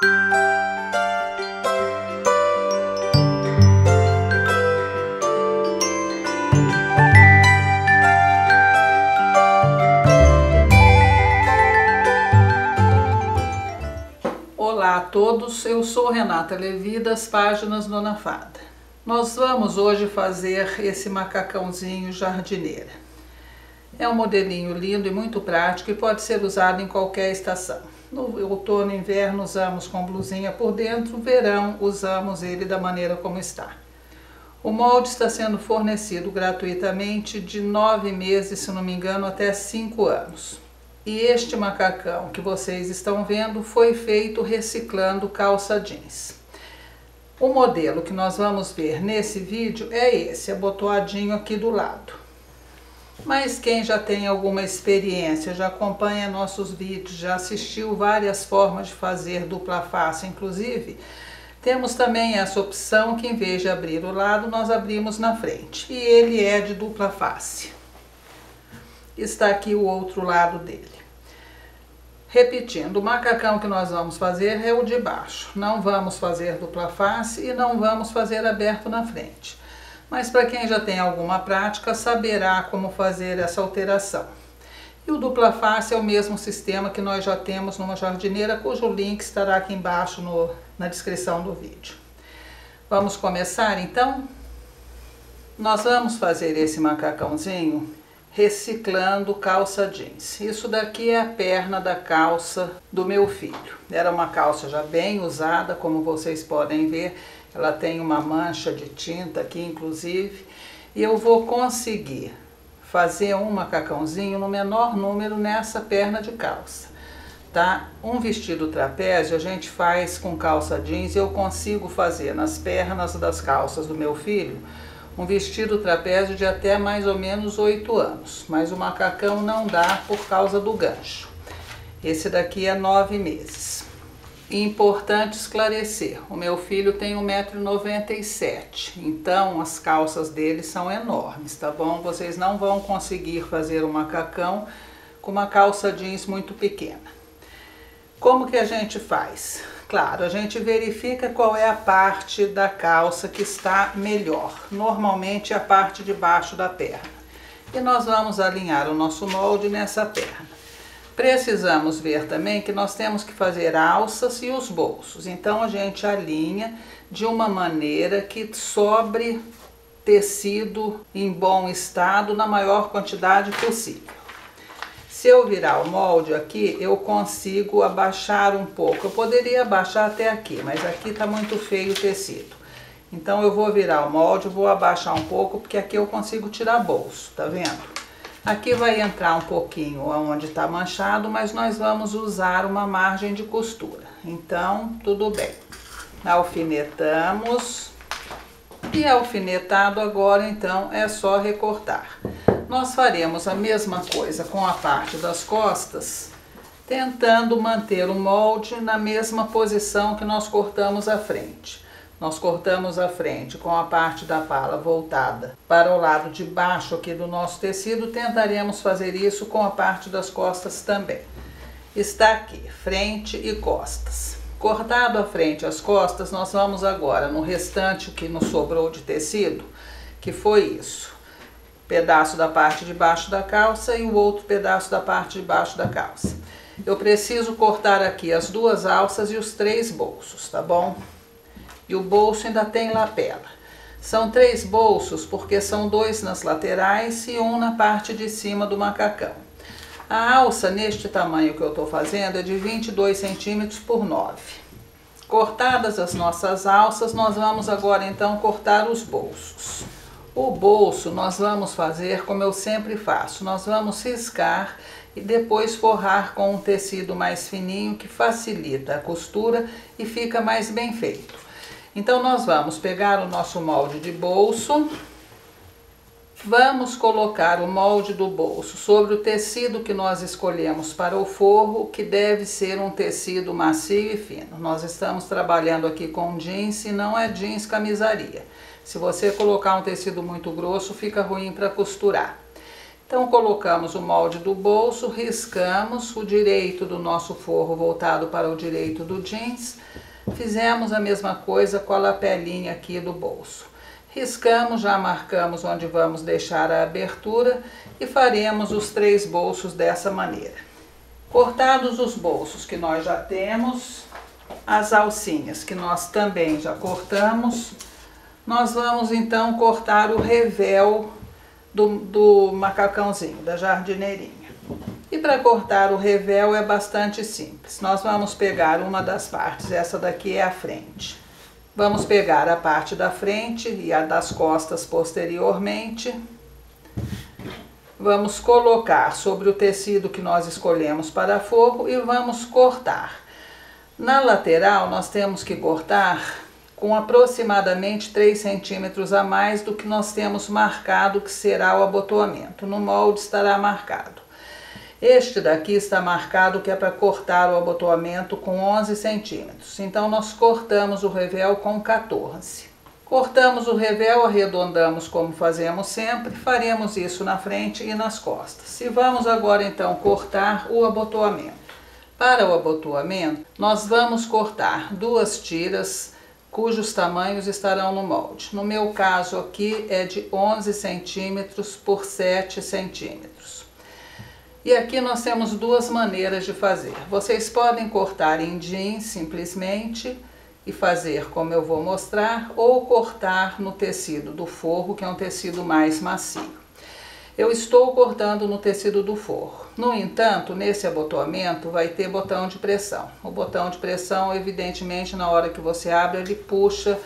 Olá a todos, eu sou Renata Levi das páginas Dona Fada. Nós vamos hoje fazer esse macacãozinho jardineira. É um modelinho lindo e muito prático e pode ser usado em qualquer estação. No outono e inverno usamos com blusinha por dentro, no verão usamos ele da maneira como está. O molde está sendo fornecido gratuitamente de 9 meses, se não me engano, até 5 anos. E este macacão que vocês estão vendo foi feito reciclando calça jeans. O modelo que nós vamos ver nesse vídeo é esse, abotoadinho aqui do lado. Mas quem já tem alguma experiência, já acompanha nossos vídeos, já assistiu várias formas de fazer dupla face, inclusive, temos também essa opção que em vez de abrir o lado, nós abrimos na frente. E ele é de dupla face. Está aqui o outro lado dele. Repetindo, o macacão que nós vamos fazer é o de baixo. Não vamos fazer dupla face e não vamos fazer aberto na frente. Mas para quem já tem alguma prática, saberá como fazer essa alteração. E o dupla face é o mesmo sistema que nós já temos numa jardineira, cujo link estará aqui embaixo na descrição do vídeo. Vamos começar então? Nós vamos fazer esse macacãozinho reciclando calça jeans. Isso daqui é a perna da calça do meu filho. Era uma calça já bem usada, como vocês podem ver. Ela tem uma mancha de tinta aqui, inclusive. E eu vou conseguir fazer um macacãozinho no menor número nessa perna de calça, tá? Um vestido trapézio a gente faz com calça jeans e eu consigo fazer nas pernas das calças do meu filho um vestido trapézio de até mais ou menos 8 anos, mas o macacão não dá por causa do gancho. Esse daqui é 9 meses. E importante esclarecer, o meu filho tem 1,97 m, então as calças dele são enormes, tá bom? Vocês não vão conseguir fazer um macacão com uma calça jeans muito pequena. Como que a gente faz? Claro, a gente verifica qual é a parte da calça que está melhor. Normalmente é a parte de baixo da perna. E nós vamos alinhar o nosso molde nessa perna. Precisamos ver também que nós temos que fazer alças e os bolsos. Então a gente alinha de uma maneira que sobre tecido em bom estado na maior quantidade possível. Se eu virar o molde aqui, eu consigo abaixar um pouco. Eu poderia abaixar até aqui, mas aqui tá muito feio o tecido. Então eu vou virar o molde, vou abaixar um pouco, porque aqui eu consigo tirar bolso, tá vendo? Aqui vai entrar um pouquinho onde tá manchado, mas nós vamos usar uma margem de costura. Então, tudo bem. Alfinetamos. E alfinetado agora, então, é só recortar. Nós faremos a mesma coisa com a parte das costas, tentando manter o molde na mesma posição que nós cortamos a frente. Nós cortamos a frente com a parte da pala voltada para o lado de baixo aqui do nosso tecido, tentaremos fazer isso com a parte das costas também. Está aqui, frente e costas. Cortado a frente e as costas, nós vamos agora no restante que nos sobrou de tecido, que foi isso. Pedaço da parte de baixo da calça e o outro pedaço da parte de baixo da calça. Eu preciso cortar aqui as 2 alças e os 3 bolsos, tá bom? E o bolso ainda tem lapela. São 3 bolsos porque são 2 nas laterais e 1 na parte de cima do macacão. A alça neste tamanho que eu tô fazendo é de 22 centímetros por 9. Cortadas as nossas alças, nós vamos agora então cortar os bolsos. O bolso nós vamos fazer como eu sempre faço, nós vamos riscar e depois forrar com um tecido mais fininho que facilita a costura e fica mais bem feito. Então nós vamos pegar o nosso molde de bolso, vamos colocar o molde do bolso sobre o tecido que nós escolhemos para o forro, que deve ser um tecido macio e fino. Nós estamos trabalhando aqui com jeans e não é jeans camisaria. Se você colocar um tecido muito grosso, fica ruim para costurar. Então colocamos o molde do bolso, riscamos o direito do nosso forro voltado para o direito do jeans. Fizemos a mesma coisa com a lapelinha aqui do bolso. Riscamos, já marcamos onde vamos deixar a abertura e faremos os 3 bolsos dessa maneira. Cortados os bolsos que nós já temos, as alcinhas que nós também já cortamos, nós vamos então cortar o revel do macacãozinho, da jardineirinha. E para cortar o revel é bastante simples. Nós vamos pegar uma das partes, essa daqui é a frente. Vamos pegar a parte da frente e a das costas posteriormente. Vamos colocar sobre o tecido que nós escolhemos para forro e vamos cortar. Na lateral nós temos que cortar com aproximadamente 3 centímetros a mais do que nós temos marcado que será o abotoamento. No molde estará marcado. Este daqui está marcado que é para cortar o abotoamento com 11 centímetros. Então nós cortamos o revel com 14. Cortamos o revel, arredondamos como fazemos sempre, faremos isso na frente e nas costas. E vamos agora então cortar o abotoamento. Para o abotoamento, nós vamos cortar 2 tiras cujos tamanhos estarão no molde. No meu caso aqui é de 11 centímetros por 7 centímetros. E aqui nós temos 2 maneiras de fazer. Vocês podem cortar em jeans simplesmente e fazer como eu vou mostrar, ou cortar no tecido do forro, que é um tecido mais macio. Eu estou cortando no tecido do forro. No entanto, nesse abotoamento vai ter botão de pressão. O botão de pressão, evidentemente, na hora que você abre, ele puxa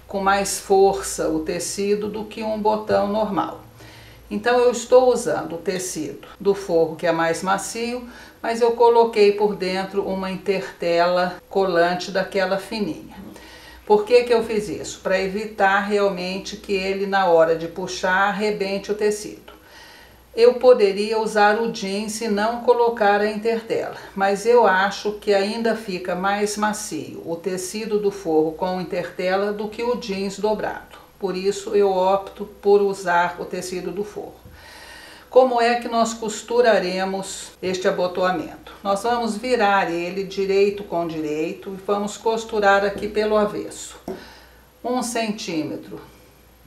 com mais força o tecido do que um botão normal. Então eu estou usando o tecido do forro, que é mais macio, mas eu coloquei por dentro uma intertela colante daquela fininha. Por que que eu fiz isso? Para evitar realmente que ele, na hora de puxar, arrebente o tecido. Eu poderia usar o jeans e não colocar a intertela, mas eu acho que ainda fica mais macio o tecido do forro com intertela do que o jeans dobrado. Por isso eu opto por usar o tecido do forro. Como é que nós costuraremos este abotoamento? Nós vamos virar ele direito com direito e vamos costurar aqui pelo avesso. 1 centímetro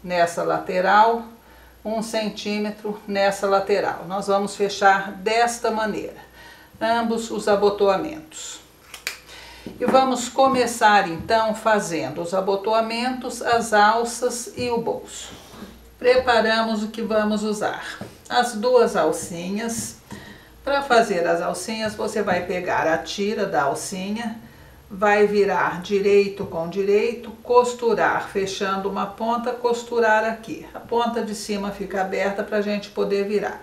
nessa lateral, 1 centímetro nessa lateral. Nós vamos fechar desta maneira, ambos os abotoamentos. E vamos começar então fazendo os abotoamentos, as alças e o bolso. Preparamos o que vamos usar. As 2 alcinhas. Para fazer as alcinhas, você vai pegar a tira da alcinha, vai virar direito com direito, costurar, fechando uma ponta, costurar aqui. A ponta de cima fica aberta para a gente poder virar.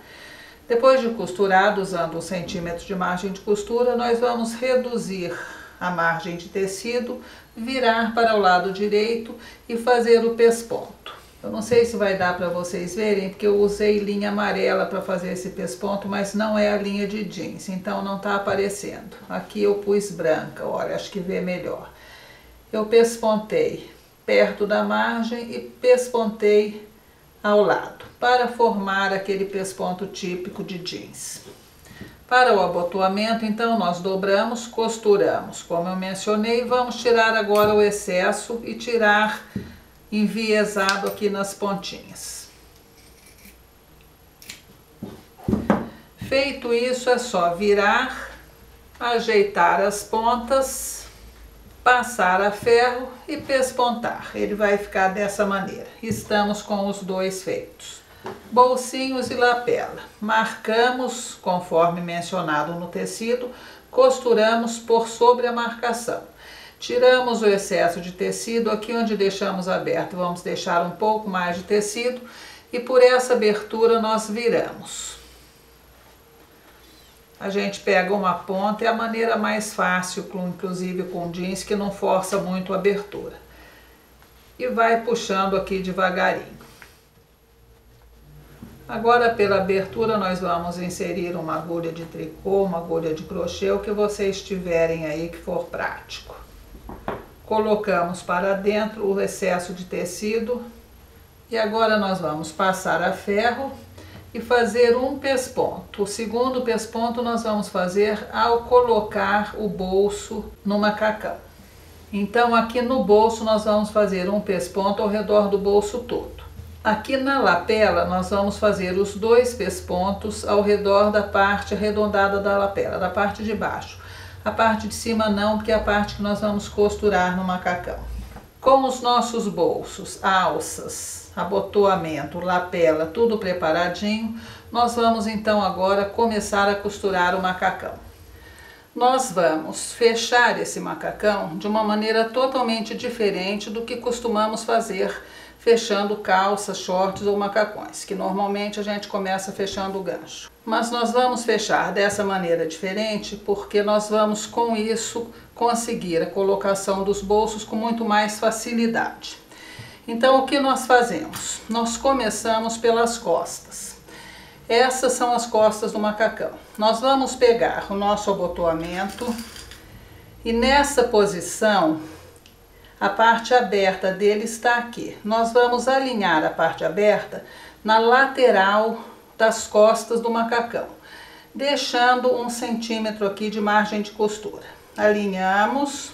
Depois de costurado, usando 1 centímetro de margem de costura, nós vamos reduzir a margem de tecido, virar para o lado direito e fazer o pesponto. Eu não sei se vai dar para vocês verem, porque eu usei linha amarela para fazer esse pesponto, mas não é a linha de jeans, então não está aparecendo. Aqui eu pus branca, olha, acho que vê melhor. Eu pespontei perto da margem e pespontei ao lado, para formar aquele pesponto típico de jeans. Para o abotoamento, então, nós dobramos, costuramos, como eu mencionei. Vamos tirar agora o excesso e tirar enviesado aqui nas pontinhas. Feito isso, é só virar, ajeitar as pontas, passar a ferro e pespontar. Ele vai ficar dessa maneira. Estamos com os 2 feitos. Bolsinhos e lapela. Marcamos, conforme mencionado no tecido, costuramos por sobre a marcação. Tiramos o excesso de tecido, aqui onde deixamos aberto, vamos deixar um pouco mais de tecido e por essa abertura nós viramos. A gente pega uma ponta, é a maneira mais fácil, inclusive com jeans, que não força muito a abertura. E vai puxando aqui devagarinho. Agora, pela abertura, nós vamos inserir uma agulha de tricô, uma agulha de crochê, o que vocês tiverem aí que for prático. Colocamos para dentro o excesso de tecido e agora nós vamos passar a ferro e fazer um pesponto. O segundo pesponto nós vamos fazer ao colocar o bolso no macacão. Então aqui no bolso nós vamos fazer um pesponto ao redor do bolso todo. Aqui na lapela nós vamos fazer os 2 pespontos ao redor da parte arredondada da lapela, da parte de baixo. A parte de cima não, porque é a parte que nós vamos costurar no macacão. Com os nossos bolsos, alças, abotoamento, lapela, tudo preparadinho, nós vamos então agora começar a costurar o macacão. Nós vamos fechar esse macacão de uma maneira totalmente diferente do que costumamos fazer fechando calças, shorts ou macacões, que normalmente a gente começa fechando o gancho. Mas nós vamos fechar dessa maneira diferente porque nós vamos com isso conseguir a colocação dos bolsos com muito mais facilidade. Então o que nós fazemos? Nós começamos pelas costas. Essas são as costas do macacão. Nós vamos pegar o nosso abotoamento e nessa posição a parte aberta dele está aqui. Nós vamos alinhar a parte aberta na lateral das costas do macacão, deixando 1 centímetro aqui de margem de costura. Alinhamos,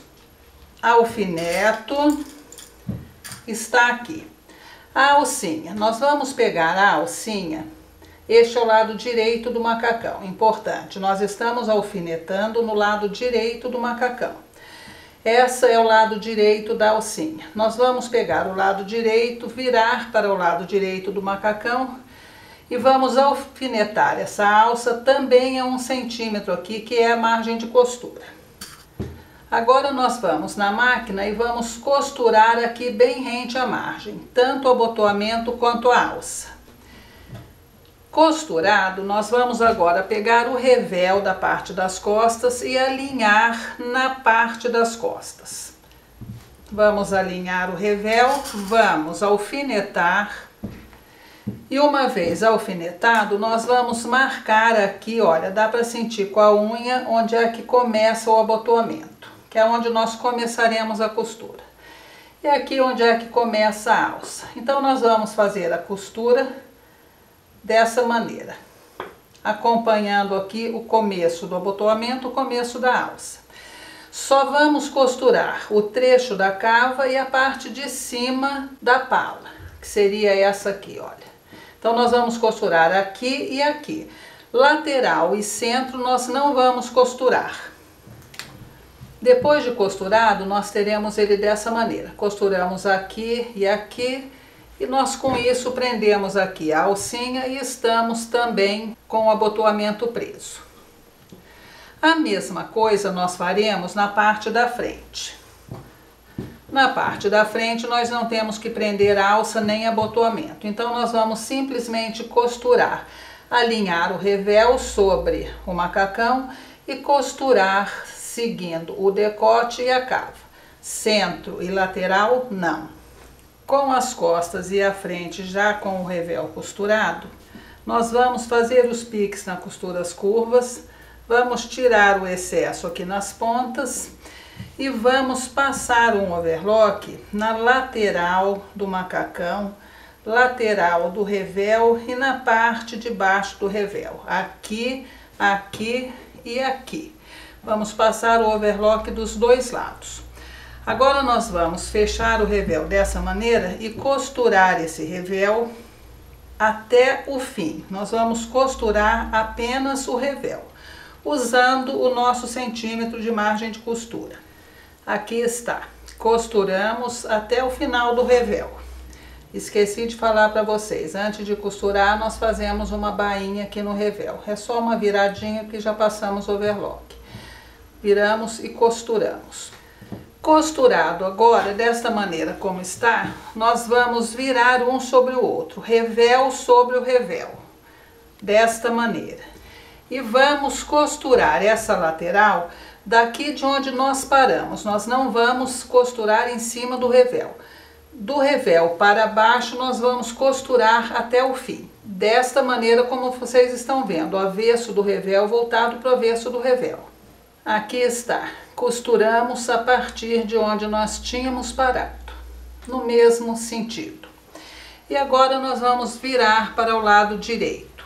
alfineto, está aqui. A alcinha, nós vamos pegar a alcinha, este é o lado direito do macacão, importante, nós estamos alfinetando no lado direito do macacão. Essa é o lado direito da alcinha. Nós vamos pegar o lado direito, virar para o lado direito do macacão e vamos alfinetar essa alça também a 1 centímetro aqui, que é a margem de costura. Agora nós vamos na máquina e vamos costurar aqui bem rente à margem, tanto o abotoamento quanto a alça. Costurado, nós vamos agora pegar o revel da parte das costas e alinhar na parte das costas. Vamos alinhar o revel, vamos alfinetar e uma vez alfinetado, nós vamos marcar aqui, olha, dá para sentir com a unha onde é que começa o abotoamento, que é onde nós começaremos a costura. E aqui onde é que começa a alça. Então nós vamos fazer a costura dessa maneira, acompanhando aqui o começo do abotoamento, o começo da alça. Só vamos costurar o trecho da cava e a parte de cima da pala, que seria essa aqui, olha. Então nós vamos costurar aqui e aqui. Lateral e centro nós não vamos costurar. Depois de costurado, nós teremos ele dessa maneira. Costuramos aqui e aqui. E nós com isso prendemos aqui a alcinha e estamos também com o abotoamento preso. A mesma coisa nós faremos na parte da frente. Na parte da frente nós não temos que prender alça nem abotoamento, então nós vamos simplesmente costurar, alinhar o revel sobre o macacão e costurar seguindo o decote e a cava. Centro e lateral não. Com as costas e a frente já com o revel costurado, nós vamos fazer os piques nas costuras curvas, vamos tirar o excesso aqui nas pontas e vamos passar um overlock na lateral do macacão, lateral do revel e na parte de baixo do revel, aqui, aqui e aqui. Vamos passar o overlock dos 2 lados. Agora nós vamos fechar o revel dessa maneira e costurar esse revel até o fim. Nós vamos costurar apenas o revel, usando o nosso centímetro de margem de costura. Aqui está, costuramos até o final do revel. Esqueci de falar para vocês, antes de costurar nós fazemos uma bainha aqui no revel. É só uma viradinha que já passamos o overlock. Viramos e costuramos. Costurado agora, desta maneira como está, nós vamos virar um sobre o outro, revel sobre o revel, desta maneira. E vamos costurar essa lateral daqui de onde nós paramos, nós não vamos costurar em cima do revel. Do revel para baixo nós vamos costurar até o fim, desta maneira como vocês estão vendo, o avesso do revel voltado para o avesso do revel. Aqui está, costuramos a partir de onde nós tínhamos parado, no mesmo sentido. E agora nós vamos virar para o lado direito.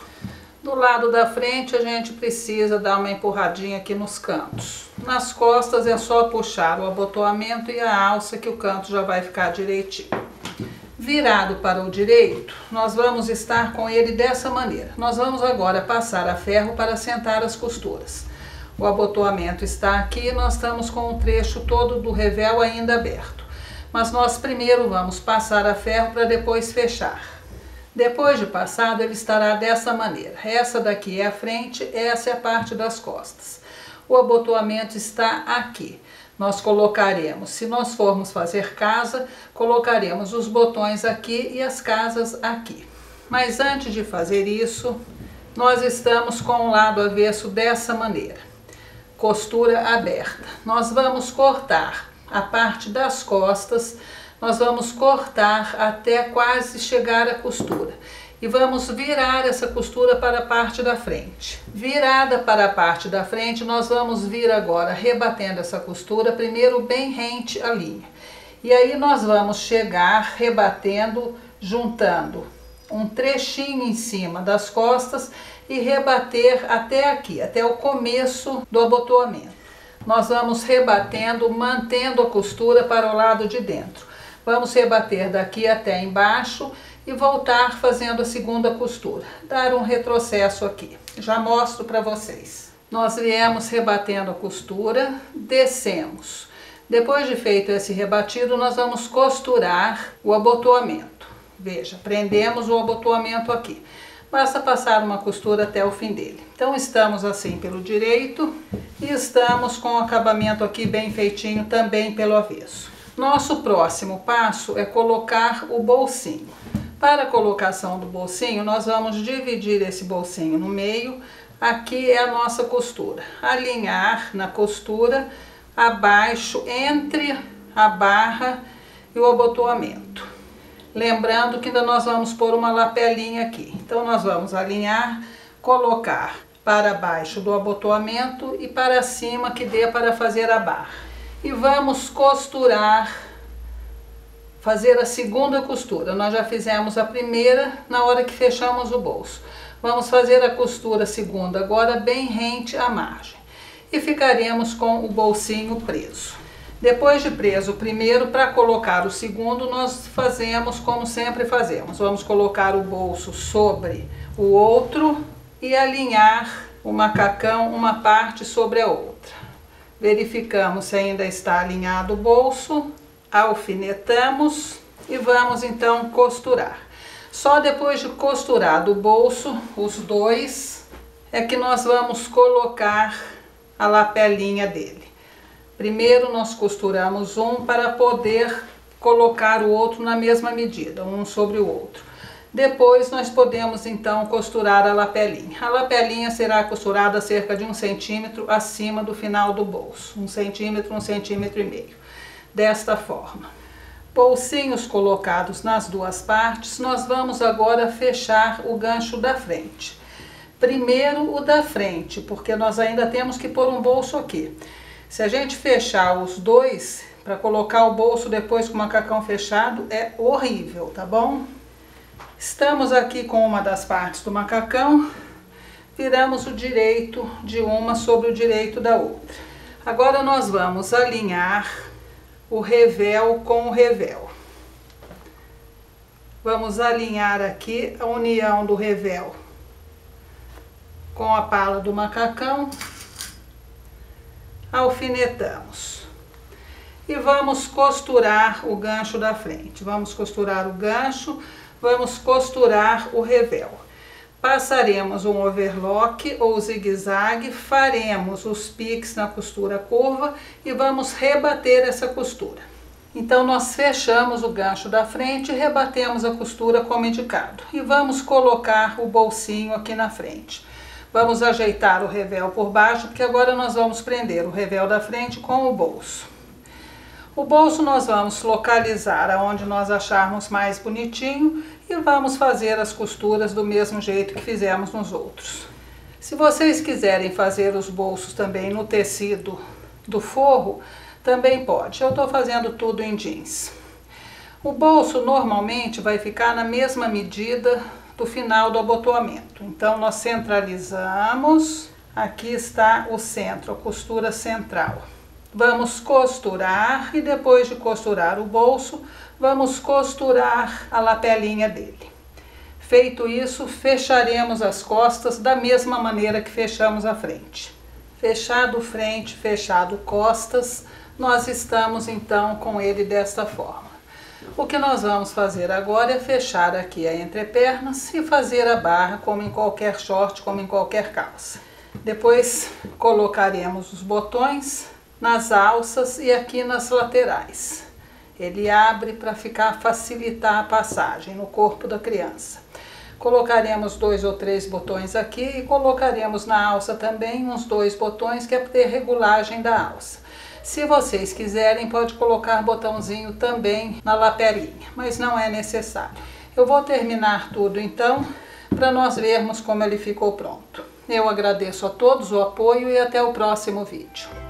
Do lado da frente a gente precisa dar uma empurradinha aqui nos cantos. Nas costas é só puxar o abotoamento e a alça que o canto já vai ficar direitinho. Virado para o direito, nós vamos estar com ele dessa maneira. Nós vamos agora passar a ferro para assentar as costuras. O abotoamento está aqui, nós estamos com o trecho todo do revel ainda aberto. Mas nós primeiro vamos passar a ferro para depois fechar. Depois de passado, ele estará dessa maneira. Essa daqui é a frente, essa é a parte das costas. O abotoamento está aqui. Nós colocaremos, se nós formos fazer casa, colocaremos os botões aqui e as casas aqui. Mas antes de fazer isso, nós estamos com o lado avesso dessa maneira. Costura aberta. Nós vamos cortar a parte das costas, nós vamos cortar até quase chegar à costura. E vamos virar essa costura para a parte da frente. Virada para a parte da frente, nós vamos vir agora rebatendo essa costura, primeiro bem rente à linha. E aí nós vamos chegar rebatendo, juntando um trechinho em cima das costas e rebater até aqui, até o começo do abotoamento. Nós vamos rebatendo, mantendo a costura para o lado de dentro. Vamos rebater daqui até embaixo e voltar fazendo a segunda costura. Dar um retrocesso aqui. Já mostro para vocês. Nós viemos rebatendo a costura, descemos. Depois de feito esse rebatido, nós vamos costurar o abotoamento. Veja, prendemos o abotoamento aqui. Basta passar uma costura até o fim dele. Então estamos assim pelo direito e estamos com o acabamento aqui bem feitinho também pelo avesso. Nosso próximo passo é colocar o bolsinho. Para a colocação do bolsinho, nós vamos dividir esse bolsinho no meio. Aqui é a nossa costura. Alinhar na costura abaixo entre a barra e o abotoamento. Lembrando que ainda nós vamos pôr uma lapelinha aqui. Então nós vamos alinhar, colocar para baixo do abotoamento e para cima que dê para fazer a barra. E vamos costurar, fazer a segunda costura. Nós já fizemos a primeira na hora que fechamos o bolso. Vamos fazer a costura segunda agora bem rente à margem. E ficaremos com o bolsinho preso. Depois de preso o primeiro, para colocar o segundo, nós fazemos como sempre fazemos. Vamos colocar o bolso sobre o outro e alinhar o macacão uma parte sobre a outra. Verificamos se ainda está alinhado o bolso, alfinetamos e vamos então costurar. Só depois de costurado o bolso, os dois, é que nós vamos colocar a lapelinha dele. Primeiro nós costuramos um para poder colocar o outro na mesma medida, um sobre o outro. Depois nós podemos então costurar a lapelinha. A lapelinha será costurada cerca de 1 centímetro acima do final do bolso. 1 centímetro, 1,5 centímetros. Desta forma. Bolsinhos colocados nas duas partes, nós vamos agora fechar o gancho da frente. Primeiro o da frente, porque nós ainda temos que pôr um bolso aqui. Se a gente fechar os dois, para colocar o bolso depois com o macacão fechado, é horrível, tá bom? Estamos aqui com uma das partes do macacão, viramos o direito de uma sobre o direito da outra. Agora nós vamos alinhar o revel com o revel. Vamos alinhar aqui a união do revel com a pala do macacão, alfinetamos. E vamos costurar o gancho da frente. Vamos costurar o gancho, vamos costurar o revel. Passaremos um overlock ou zigue-zague, faremos os piques na costura curva e vamos rebater essa costura. Então nós fechamos o gancho da frente e rebatemos a costura como indicado. E vamos colocar o bolsinho aqui na frente. Vamos ajeitar o revel por baixo, porque agora nós vamos prender o revel da frente com o bolso. O bolso nós vamos localizar aonde nós acharmos mais bonitinho e vamos fazer as costuras do mesmo jeito que fizemos nos outros. Se vocês quiserem fazer os bolsos também no tecido do forro, também pode. Eu estou fazendo tudo em jeans. O bolso normalmente vai ficar na mesma medida do final do abotoamento. Então nós centralizamos, aqui está o centro, a costura central. Vamos costurar e depois de costurar o bolso, vamos costurar a lapelinha dele. Feito isso, fecharemos as costas da mesma maneira que fechamos a frente. Fechado frente, fechado costas, nós estamos então com ele desta forma. O que nós vamos fazer agora é fechar aqui a entrepernas e fazer a barra como em qualquer short, como em qualquer calça. Depois colocaremos os botões nas alças e aqui nas laterais. Ele abre para facilitar a passagem no corpo da criança. Colocaremos 2 ou 3 botões aqui e colocaremos na alça também uns 2 botões, que é para ter regulagem da alça. Se vocês quiserem, pode colocar botãozinho também na lapelinha, mas não é necessário. Eu vou terminar tudo então, para nós vermos como ele ficou pronto. Eu agradeço a todos o apoio e até o próximo vídeo.